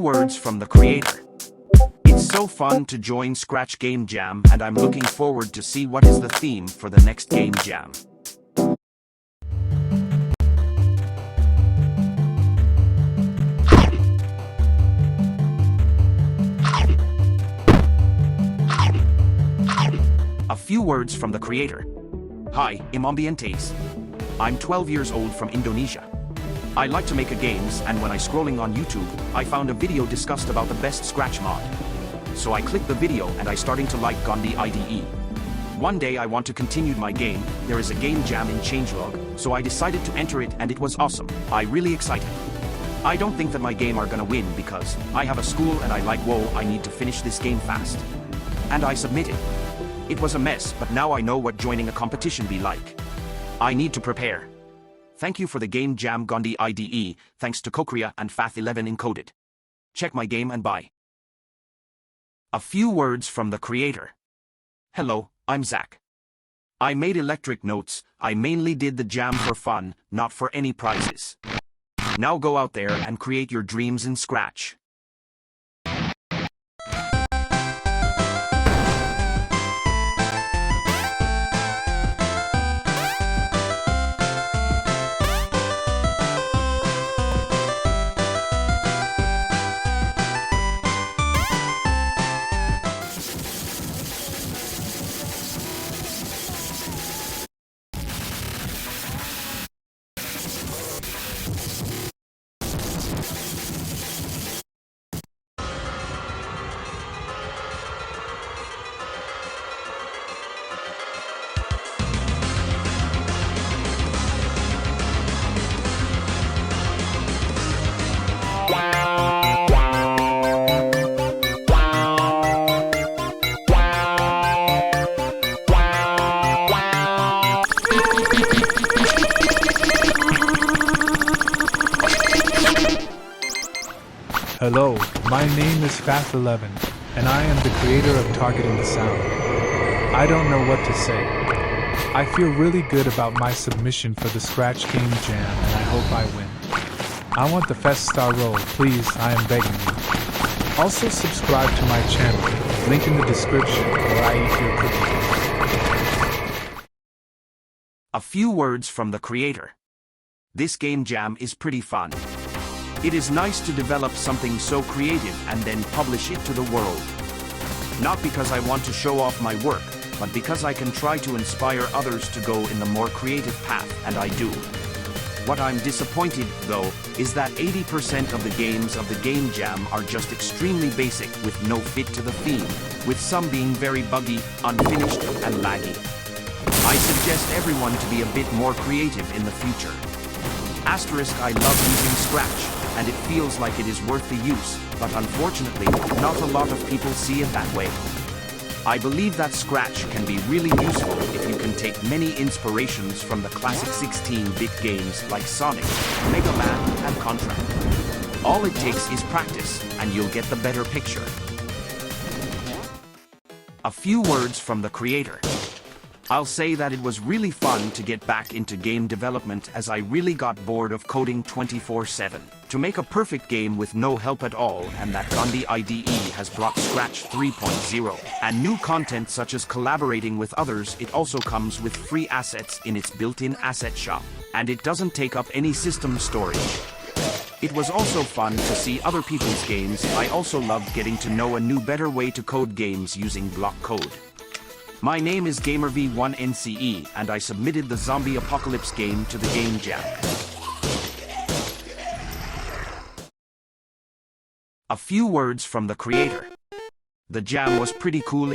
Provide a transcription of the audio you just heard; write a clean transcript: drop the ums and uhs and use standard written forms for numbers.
words from the creator. It's so fun to join Scratch Game Jam, and I'm looking forward to see what is the theme for the next Game Jam. A few words from the creator. Hi, Imambian. I'm 12 years old from Indonesia. I like to make games, and when I scrolling on YouTube, I found a video discussed about the best Scratch mod. So I clicked the video and I starting to like Gandi IDE. One day I want to continue my game, there is a game jam in changelog, so I decided to enter it and it was awesome. I really excited. I don't think that my game are gonna win because I have a school and I like whoa, I need to finish this game fast. And I submitted. It was a mess, but now I know what joining a competition be like. I need to prepare. Thank you for the game jam Gandi IDE, thanks to Kokria and Fath11 encoded. Check my game and bye. A few words from the creator. Hello, I'm Zach. I made electric notes, I mainly did the jam for fun, not for any prizes. Now go out there and create your dreams in Scratch. Hello, my name is Fath11, and I am the creator of Targeting the Sound. I don't know what to say. I feel really good about my submission for the Scratch Game Jam, and I hope I win. I want the Fest Star role, please, I am begging you. Also subscribe to my channel, link in the description, where I eat your cookies. A few words from the creator. This game jam is pretty fun. It is nice to develop something so creative and then publish it to the world. Not because I want to show off my work, but because I can try to inspire others to go in the more creative path, and I do. What I'm disappointed, though, is that 80% of the games of the Game Jam are just extremely basic with no fit to the theme, with some being very buggy, unfinished, and laggy. I suggest everyone to be a bit more creative in the future. Asterisk, I love using Scratch, and it feels like it is worth the use, but unfortunately, not a lot of people see it that way. I believe that Scratch can be really useful if you can take many inspirations from the classic 16-bit games like Sonic, Mega Man, and Contra. All it takes is practice, and you'll get the better picture. A few words from the creator. I'll say that it was really fun to get back into game development as I really got bored of coding 24/7. To make a perfect game with no help at all, and that Gandi IDE has brought Scratch 3.0 and new content such as collaborating with others. It also comes with free assets in its built-in asset shop, and it doesn't take up any system storage. It was also fun to see other people's games. I also loved getting to know a new better way to code games using block code. My name is GamerV1NCE, and I submitted the Zombie Apocalypse game to the Game Jam. A few words from the creator. The jam was pretty cool.